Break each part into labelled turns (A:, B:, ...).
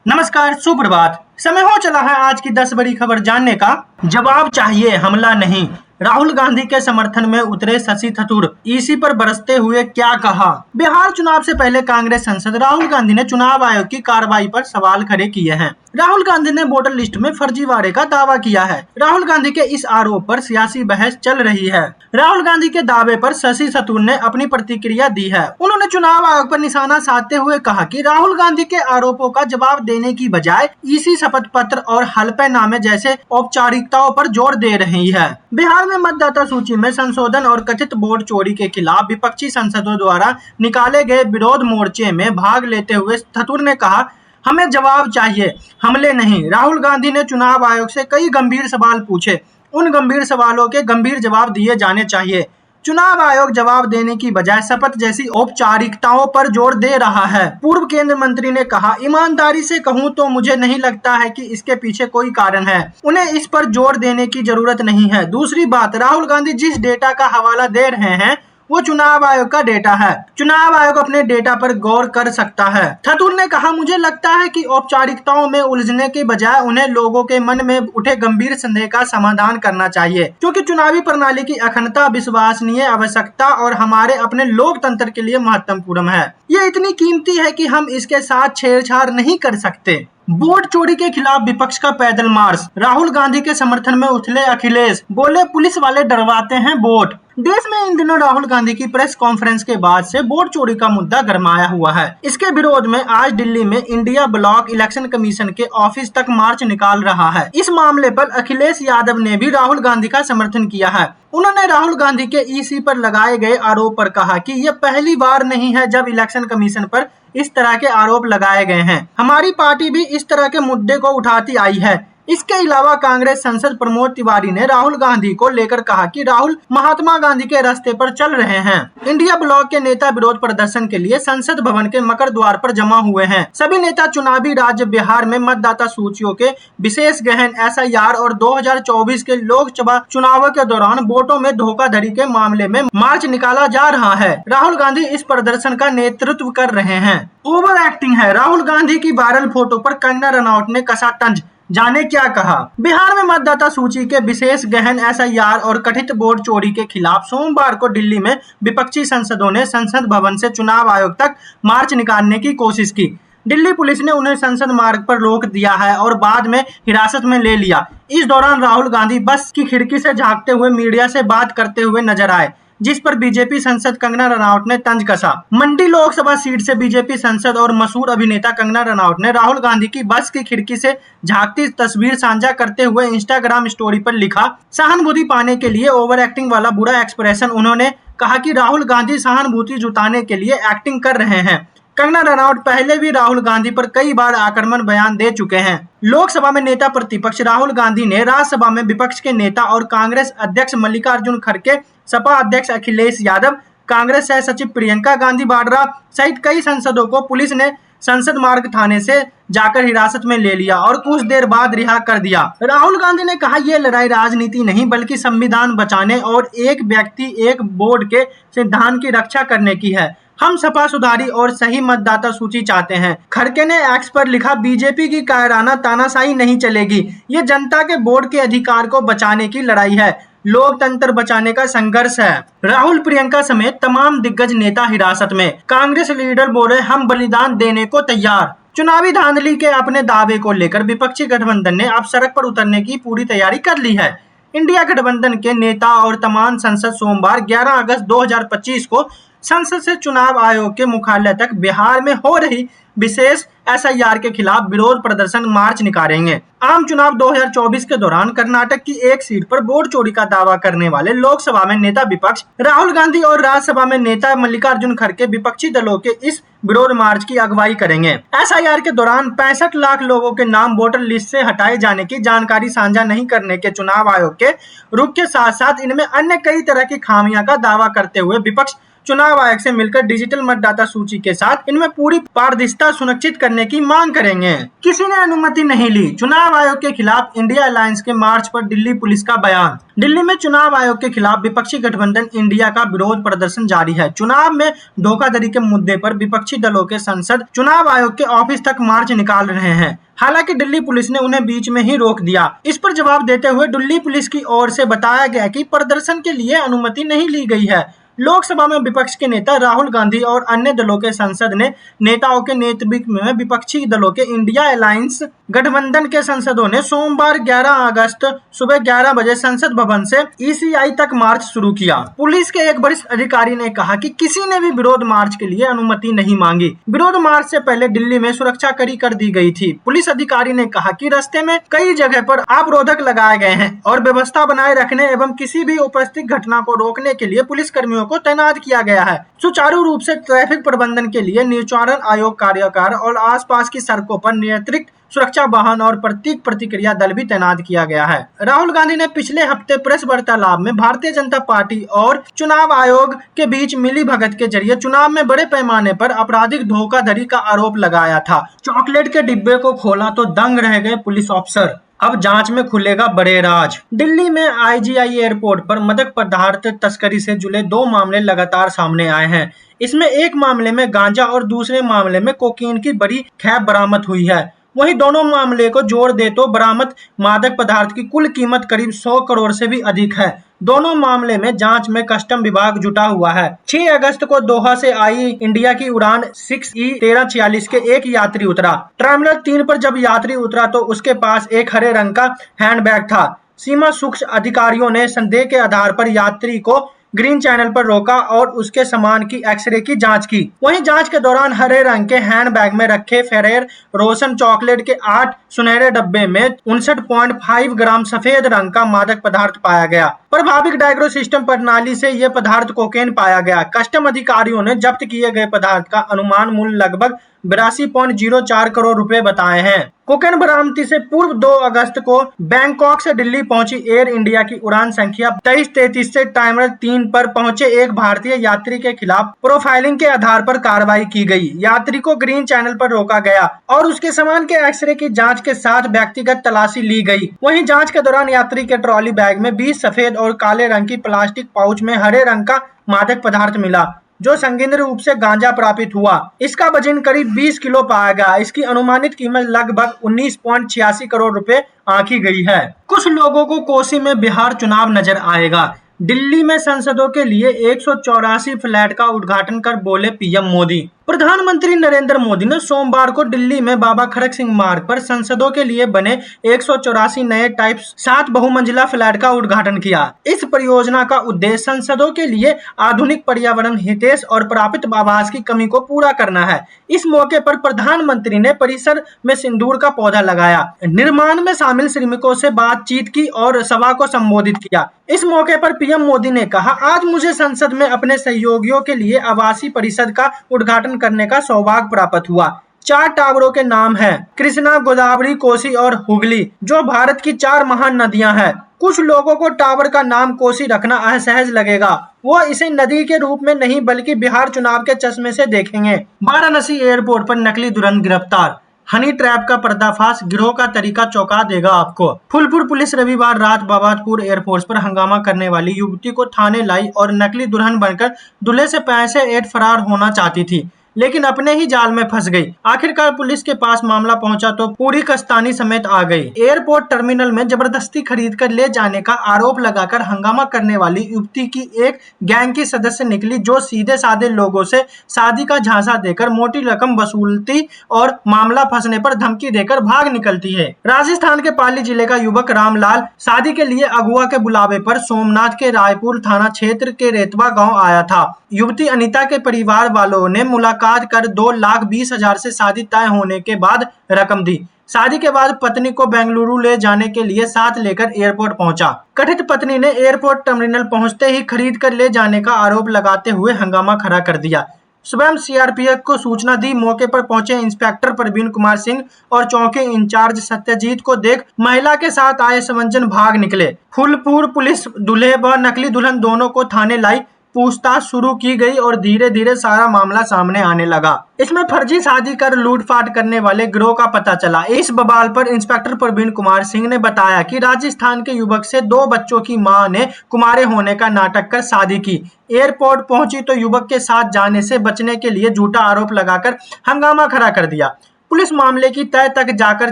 A: नमस्कार, सुप्रभात। समय हो चला है आज की 10 बड़ी खबर जानने का। जवाब चाहिए, हमला नहीं। राहुल गांधी के समर्थन में उतरे शशि थरूर, ईसी पर बरसते हुए क्या कहा। बिहार चुनाव से पहले कांग्रेस सांसद राहुल गांधी ने चुनाव आयोग की कार्रवाई पर सवाल खड़े किए हैं। राहुल गांधी ने वोटर लिस्ट में फर्जीवाड़े का दावा किया है। राहुल गांधी के इस आरोप पर सियासी बहस चल रही है। राहुल गांधी के दावे पर शशि थरूर ने अपनी प्रतिक्रिया दी है। उन्होंने चुनाव आयोग पर निशाना साधते हुए कहा कि राहुल गांधी के आरोपों का जवाब देने की बजाय ईसी शपथ पत्र और हलफनामे जैसे औपचारिकताओं पर जोर दे रही है। बिहार में मतदाता सूची में संशोधन और कथित वोट चोरी के खिलाफ विपक्षी सांसदों द्वारा निकाले गए विरोध मोर्चे में भाग लेते हुए थरूर ने कहा, हमें जवाब चाहिए, हमले नहीं। राहुल गांधी ने चुनाव आयोग से कई गंभीर सवाल पूछे, उन गंभीर सवालों के गंभीर जवाब दिए जाने चाहिए। चुनाव आयोग जवाब देने की बजाय शपथ जैसी औपचारिकताओं पर जोर दे रहा है। पूर्व केंद्रीय मंत्री ने कहा, ईमानदारी से कहूं तो मुझे नहीं लगता है कि इसके पीछे कोई कारण है। उन्हें इस पर जोर देने की जरूरत नहीं है। दूसरी बात, राहुल गांधी जिस डेटा का हवाला दे रहे हैं वो चुनाव आयोग का डेटा है। चुनाव आयोग अपने डेटा पर गौर कर सकता है। थरूर ने कहा, मुझे लगता है कि औपचारिकताओं में उलझने के बजाय उन्हें लोगों के मन में उठे गंभीर संदेह का समाधान करना चाहिए, क्योंकि चुनावी प्रणाली की अखंडता, विश्वसनीय, आवश्यकता और हमारे अपने लोकतंत्र के लिए महत्वपूर्ण है। ये इतनी कीमती है कि हम इसके साथ छेड़छाड़ नहीं कर सकते। वोट चोरी के खिलाफ विपक्ष का पैदल मार्च, राहुल गांधी के समर्थन में उछले अखिलेश, बोले पुलिस वाले डरवाते हैं वोट। देश में इन दिनों राहुल गांधी की प्रेस कॉन्फ्रेंस के बाद से वोट चोरी का मुद्दा गरमाया हुआ है। इसके विरोध में आज दिल्ली में इंडिया ब्लॉक इलेक्शन कमीशन के ऑफिस तक मार्च निकाल रहा है। इस मामले पर अखिलेश यादव ने भी राहुल गांधी का समर्थन किया है। उन्होंने राहुल गांधी के ईसी पर लगाए गए आरोप पर कहा कि यह पहली बार नहीं है जब इलेक्शन कमीशन पर इस तरह के आरोप लगाए गए हैं। हमारी पार्टी भी इस तरह के मुद्दे को उठाती आई है। इसके अलावा कांग्रेस सांसद प्रमोद तिवारी ने राहुल गांधी को लेकर कहा कि राहुल महात्मा गांधी के रास्ते पर चल रहे हैं। इंडिया ब्लॉक के नेता विरोध प्रदर्शन के लिए संसद भवन के मकर द्वार पर जमा हुए हैं। सभी नेता चुनावी राज्य बिहार में मतदाता सूचियों के विशेष गहन एसआईआर और 2024 के लोकसभा चुनावों के दौरान वोटों में धोखाधड़ी के मामले में मार्च निकाला जा रहा है। राहुल गांधी इस प्रदर्शन का नेतृत्व कर रहे हैं। ओवर एक्टिंग है, राहुल गांधी की वायरल फोटो पर कंगना रनौत ने कसा तंज, जाने क्या कहा। बिहार में मतदाता सूची के विशेष गहन एसआईआर और कथित वोट चोरी के खिलाफ सोमवार को दिल्ली में विपक्षी सांसदों ने संसद भवन से चुनाव आयोग तक मार्च निकालने की कोशिश की। दिल्ली पुलिस ने उन्हें संसद मार्ग पर रोक दिया है और बाद में हिरासत में ले लिया। इस दौरान राहुल गांधी बस की खिड़की से झांकते हुए मीडिया से बात करते हुए नजर आए, जिस पर बीजेपी सांसद कंगना रनौत ने तंज कसा। मंडी लोकसभा सीट से बीजेपी सांसद और मशहूर अभिनेता कंगना रनौत ने राहुल गांधी की बस की खिड़की से झांकती तस्वीर साझा करते हुए इंस्टाग्राम स्टोरी पर लिखा, सहानुभूति पाने के लिए ओवर एक्टिंग वाला बुरा एक्सप्रेशन। उन्होंने कहा कि राहुल गांधी सहानुभूति जुटाने के लिए एक्टिंग कर रहे हैं। कंगना रनौत पहले भी राहुल गांधी पर कई बार आक्रामक बयान दे चुके हैं। लोकसभा में नेता प्रतिपक्ष राहुल गांधी ने राज्यसभा में विपक्ष के नेता और कांग्रेस अध्यक्ष मल्लिकार्जुन खड़गे, सपा अध्यक्ष अखिलेश यादव, कांग्रेस सह सचिव प्रियंका गांधी वाड्रा सहित कई सांसदों को पुलिस ने संसद मार्ग थाने से जाकर हिरासत में ले लिया और कुछ देर बाद रिहा कर दिया। राहुल गांधी ने कहा, यह लड़ाई राजनीति नहीं बल्कि संविधान बचाने और एक व्यक्ति एक बोर्ड के सिद्धांत की रक्षा करने की है। हम सपा सुधारी और सही मतदाता सूची चाहते हैं। खड़गे ने एक्स पर लिखा, बीजेपी की कायराना तानाशाही नहीं चलेगी। ये जनता के वोट के अधिकार को बचाने की लड़ाई है, लोकतंत्र बचाने का संघर्ष है। राहुल, प्रियंका समेत तमाम दिग्गज नेता हिरासत में। कांग्रेस लीडर बोले, हम बलिदान देने को तैयार। चुनावी धांधली के अपने दावे को लेकर विपक्षी गठबंधन ने अब सड़क पर उतरने की पूरी तैयारी कर ली है। इंडिया गठबंधन के नेता और तमाम सांसद सोमवार 11 अगस्त 2025 को संसद से चुनाव आयोग के मुख्यालय तक बिहार में हो रही विशेष एसआईआर के खिलाफ विरोध प्रदर्शन मार्च निकालेंगे। आम चुनाव 2024 के दौरान कर्नाटक की एक सीट पर वोट चोरी का दावा करने वाले लोकसभा में नेता विपक्ष राहुल गांधी और राज्यसभा में नेता मल्लिकार्जुन खड़गे विपक्षी दलों के इस विरोध मार्च की अगुवाई करेंगे। एसआईआर के दौरान 65 लाख लोगों के नाम वोटर लिस्ट से हटाए जाने की जानकारी साझा नहीं करने के चुनाव आयोग के रुख के साथ साथ इनमें अन्य कई तरह की खामियां का दावा करते हुए विपक्ष चुनाव आयोग से मिलकर डिजिटल मतदाता सूची के साथ इनमें पूरी पारदर्शिता सुनिश्चित करने की मांग करेंगे। किसी ने अनुमति नहीं ली, चुनाव आयोग के खिलाफ इंडिया अलायंस के मार्च पर दिल्ली पुलिस का बयान। दिल्ली में चुनाव आयोग के खिलाफ विपक्षी गठबंधन इंडिया का विरोध प्रदर्शन जारी है। चुनाव में धोखाधड़ी के मुद्दे पर विपक्षी दलों के सांसद चुनाव आयोग के ऑफिस तक मार्च निकाल रहे हैं। हालांकि दिल्ली पुलिस ने उन्हें बीच में ही रोक दिया। इस पर जवाब देते हुए दिल्ली पुलिस की ओर से बताया गया कि प्रदर्शन के लिए अनुमति नहीं ली गई है। लोकसभा में विपक्ष के नेता राहुल गांधी और अन्य दलों के सांसद ने नेताओं के नेतृत्व में विपक्षी दलों के इंडिया अलायंस गठबंधन के सांसदों ने सोमवार 11 अगस्त सुबह 11 बजे संसद भवन से ईसीआई तक मार्च शुरू किया। पुलिस के एक वरिष्ठ अधिकारी ने कहा कि किसी ने भी विरोध मार्च के लिए अनुमति नहीं मांगी। विरोध मार्च से पहले दिल्ली में सुरक्षा कड़ी कर दी गई थी। पुलिस अधिकारी ने कहा कि रास्ते में कई जगह पर अवरोधक लगाए गए हैं और व्यवस्था बनाए रखने एवं किसी भी उपस्थित घटना को रोकने के लिए पुलिस कर्मियों को तैनात किया गया है। सुचारू रूप से ट्रैफिक प्रबंधन के लिए निर्चारण आयोग कार्यकार और आसपास की सड़कों पर नियंत्रित सुरक्षा वाहन और प्रतीक प्रतिक्रिया दल भी तैनात किया गया है। राहुल गांधी ने पिछले हफ्ते प्रेस वार्तालाप में भारतीय जनता पार्टी और चुनाव आयोग के बीच मिली भगत के जरिए चुनाव में बड़े पैमाने पर आपराधिक धोखाधड़ी का आरोप लगाया था। चॉकलेट के डिब्बे को खोला तो दंग रह गए पुलिस अफसर, अब जांच में खुलेगा बड़े राज। दिल्ली में आईजीआई एयरपोर्ट पर मादक पदार्थ तस्करी से जुड़े 2 मामले लगातार सामने आए हैं। इसमें एक मामले में गांजा और दूसरे मामले में कोकीन की बड़ी खेप बरामद हुई है। वहीं दोनों मामले को जोड़ दे तो बरामद मादक पदार्थ की कुल कीमत करीब 100 करोड़ से भी अधिक है। दोनों मामले में जांच में कस्टम विभाग जुटा हुआ है। 6 अगस्त को दोहा से आई इंडिया की उड़ान 6E1346 के एक यात्री उतरा। टर्मिनल 3 पर जब यात्री उतरा तो उसके पास एक हरे रंग का हैंडबैग था। सीमा सूक्ष्म अधिकारियों ने संदेह के आधार पर यात्री को ग्रीन चैनल पर रोका और उसके सामान की एक्सरे की जांच की। वहीं जांच के दौरान हरे रंग के हैंडबैग में रखे फेरेर रोशन चॉकलेट के 8 सुनहरे डब्बे में 59.5 ग्राम सफेद रंग का मादक पदार्थ पाया गया। प्रभावित डायग्नो सिस्टम प्रणाली से यह पदार्थ कोकेन पाया गया। कस्टम अधिकारियों ने जब्त किए गए पदार्थ का अनुमान मूल्य लगभग 82.04 करोड़ रुपए बताए हैं। कोकेन बरामदी से पूर्व 2 अगस्त को बैंकॉक से दिल्ली पहुंची एयर इंडिया की उड़ान संख्या 2333 से टर्मिनल 3 पर पहुंचे एक भारतीय यात्री के खिलाफ प्रोफाइलिंग के आधार पर कार्रवाई की गई। यात्री को ग्रीन चैनल पर रोका गया और उसके सामान के एक्सरे की जांच के साथ व्यक्तिगत तलाशी ली गई। वहीं जांच के दौरान यात्री के ट्रॉली बैग में 20 सफेद और काले रंग की प्लास्टिक पाउच में हरे रंग का मादक पदार्थ मिला, जो संगीन रूप से गांजा प्राप्त हुआ। इसका वजन करीब 20 किलो पाया गया। इसकी अनुमानित कीमत लगभग 19.86 करोड़ रुपए आंकी गई है। कुछ लोगों को कोसी में बिहार चुनाव नजर आएगा। दिल्ली में सांसदों के लिए 184 फ्लैट का उद्घाटन कर बोले पीएम मोदी। प्रधानमंत्री नरेंद्र मोदी ने सोमवार को दिल्ली में बाबा खड़क सिंह मार्ग पर सांसदों के लिए बने 184 नए टाइप 7 बहुमंजिला फ्लैट का उद्घाटन किया। इस परियोजना का उद्देश्य सांसदों के लिए आधुनिक पर्यावरण हितैषी और प्राप्त आवास की कमी को पूरा करना है। इस मौके पर प्रधानमंत्री ने परिसर में सिंदूर का पौधा लगाया, निर्माण में शामिल श्रमिकों से बातचीत की और सभा को संबोधित किया। इस मौके पर पीएम मोदी ने कहा, आज मुझे संसद में अपने सहयोगियों के लिए आवासीय परिषद का उद्घाटन करने का सौभाग्य प्राप्त हुआ। 4 टावरों के नाम हैं कृष्णा, गोदावरी, कोसी और हुगली, जो भारत की 4 महान नदियां हैं। कुछ लोगों को टावर का नाम कोसी रखना असहज लगेगा। वो इसे नदी के रूप में नहीं बल्कि बिहार चुनाव के चश्मे से देखेंगे। वाराणसी एयरपोर्ट पर नकली दुल्हन गिरफ्तार। हनी ट्रैप का पर्दाफाश, गिरोह का तरीका चौंका देगा आपको। फूलपुर पुलिस रविवार रात बाबतपुर एयरपोर्ट पर हंगामा करने वाली युवती को थाने लाई और नकली दुल्हन बनकर दूल्हे से पैसे ऐंठ फरार होना चाहती थी, लेकिन अपने ही जाल में फंस गई। आखिरकार पुलिस के पास मामला पहुंचा तो पूरी कस्तानी समेत आ गई। एयरपोर्ट टर्मिनल में जबरदस्ती खरीद कर ले जाने का आरोप लगाकर हंगामा करने वाली युवती की एक गैंग की सदस्य निकली, जो सीधे साधे लोगों से शादी का झांसा देकर मोटी रकम वसूलती और मामला फंसने पर धमकी देकर भाग निकलती है। राजस्थान के पाली जिले का युवक रामलाल शादी के लिए अगुआ के बुलावे पर सोमनाथ के रायपुर थाना क्षेत्र के रेतवा गाँव आया था। युवती अनिता के परिवार वालों ने मुलाकात कर 2,20,000 से शादी तय होने के बाद रकम दी। शादी के बाद पत्नी को बेंगलुरु ले जाने के लिए साथ लेकर एयरपोर्ट पहुंचा। कथित पत्नी ने एयरपोर्ट टर्मिनल पहुंचते ही खरीद कर ले जाने का आरोप लगाते हुए हंगामा खड़ा कर दिया। स्वयं सीआरपीएफ को सूचना दी। मौके पर पहुंचे इंस्पेक्टर प्रवीण कुमार सिंह और चौकी इंचार्ज सत्यजीत को देख महिला के साथ आए समंजन भाग निकले। फूलपुर पुलिस दूल्हे व नकली दुल्हन दोनों को थाने लाई। पूछताछ शुरू की गई और धीरे धीरे सारा मामला सामने आने लगा। इसमें फर्जी शादी कर लूटपाट करने वाले गिरोह का पता चला। इस बवाल पर इंस्पेक्टर प्रवीण कुमार सिंह ने बताया कि राजस्थान के युवक से 2 बच्चों की मां ने कुंवारे होने का नाटक कर शादी की। एयरपोर्ट पहुंची तो युवक के साथ जाने से बचने के लिए झूठा आरोप लगाकर हंगामा खड़ा कर दिया। पुलिस मामले की तह तक जाकर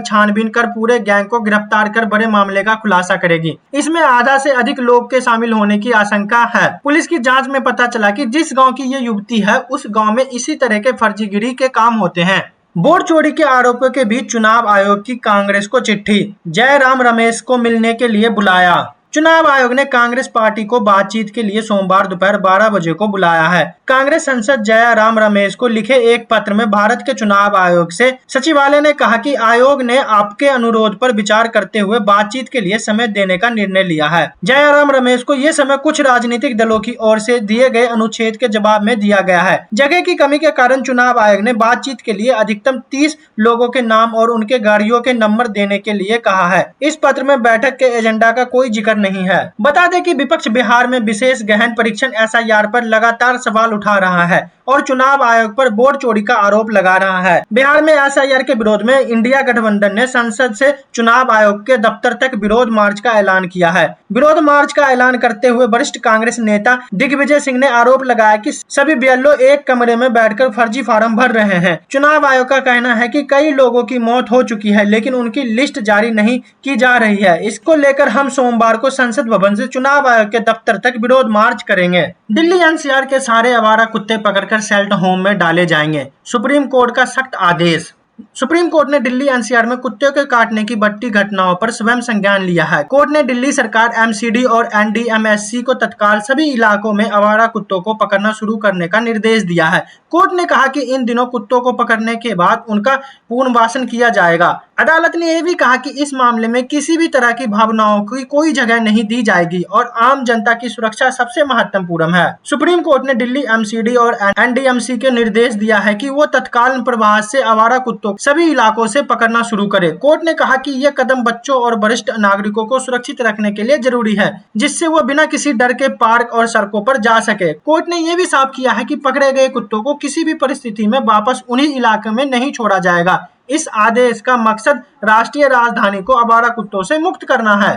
A: छानबीन कर पूरे गैंग को गिरफ्तार कर बड़े मामले का खुलासा करेगी। इसमें आधा से अधिक लोग के शामिल होने की आशंका है। पुलिस की जांच में पता चला कि जिस गांव की ये युवती है उस गांव में इसी तरह के फर्जीगिरी के काम होते हैं। वोट चोरी के आरोपों के बीच चुनाव आयोग की कांग्रेस को चिट्ठी, जयराम रमेश को मिलने के लिए बुलाया। चुनाव आयोग ने कांग्रेस पार्टी को बातचीत के लिए सोमवार दोपहर 12 बजे को बुलाया है। कांग्रेस सांसद जयराम रमेश को लिखे एक पत्र में भारत के चुनाव आयोग से सचिवालय ने कहा कि आयोग ने आपके अनुरोध पर विचार करते हुए बातचीत के लिए समय देने का निर्णय लिया है। जयराम रमेश को यह समय कुछ राजनीतिक दलों की ओर से दिए गए अनुच्छेद के जवाब में दिया गया है। जगह की कमी के कारण चुनाव आयोग ने बातचीत के लिए अधिकतम 30 लोगों के नाम और उनके गाड़ियों के नंबर देने के लिए कहा है। इस पत्र में बैठक के एजेंडा का कोई जिक्र नहीं है। बता दें कि विपक्ष बिहार में विशेष गहन परीक्षण एसआईआर पर लगातार सवाल उठा रहा है और चुनाव आयोग पर वोट चोरी का आरोप लगा रहा है। बिहार में एसआईआर के विरोध में इंडिया गठबंधन ने संसद से चुनाव आयोग के दफ्तर तक विरोध मार्च का ऐलान किया है। विरोध मार्च का ऐलान करते हुए वरिष्ठ कांग्रेस नेता दिग्विजय सिंह ने आरोप लगाया कि सभी बीएलओ एक कमरे में बैठकर फर्जी फार्म भर रहे हैं। चुनाव आयोग का कहना है कि कई लोगों की मौत हो चुकी है लेकिन उनकी लिस्ट जारी नहीं की जा रही है। इसको लेकर हम सोमवार को संसद भवन से चुनाव आयोग के दफ्तर तक विरोध मार्च करेंगे। दिल्ली एनसीआर के सारे आवारा कुत्ते पकड़कर शेल्टर होम में डाले जाएंगे, सुप्रीम कोर्ट का सख्त आदेश। सुप्रीम कोर्ट ने दिल्ली एनसीआर में कुत्ते के काटने की बढ़ती घटनाओं पर स्वयं संज्ञान लिया है। कोर्ट ने दिल्ली सरकार, एमसीडी और एनडीएमएससी को तत्काल सभी इलाकों में आवारा कुत्तों को पकड़ना शुरू करने का निर्देश दिया है। कोर्ट ने कहा कि इन दिनों कुत्तों को पकड़ने के बाद उनका पुनर्वासन किया जाएगा। अदालत ने यह भी कहा कि इस मामले में किसी भी तरह की भावनाओं की कोई जगह नहीं दी जाएगी और आम जनता की सुरक्षा सबसे महत्वपूर्ण है। सुप्रीम कोर्ट ने दिल्ली एमसीडी और एनडीएमसी के निर्देश दिया है कि वो तत्काल प्रभाव से आवारा कुत्तों सभी इलाकों से पकड़ना शुरू करे। कोर्ट ने कहा कि यह कदम बच्चों और वरिष्ठ नागरिकों को सुरक्षित रखने के लिए जरूरी है, जिससे वो बिना किसी डर के पार्क और सड़कों पर जा सके। कोर्ट ने यह भी साफ किया है कि पकड़े गए कुत्तों को किसी भी परिस्थिति में वापस उन्हीं इलाकों में नहीं छोड़ा जाएगा। इस आदेश का मकसद राष्ट्रीय राजधानी को आवारा कुत्तों से मुक्त करना है।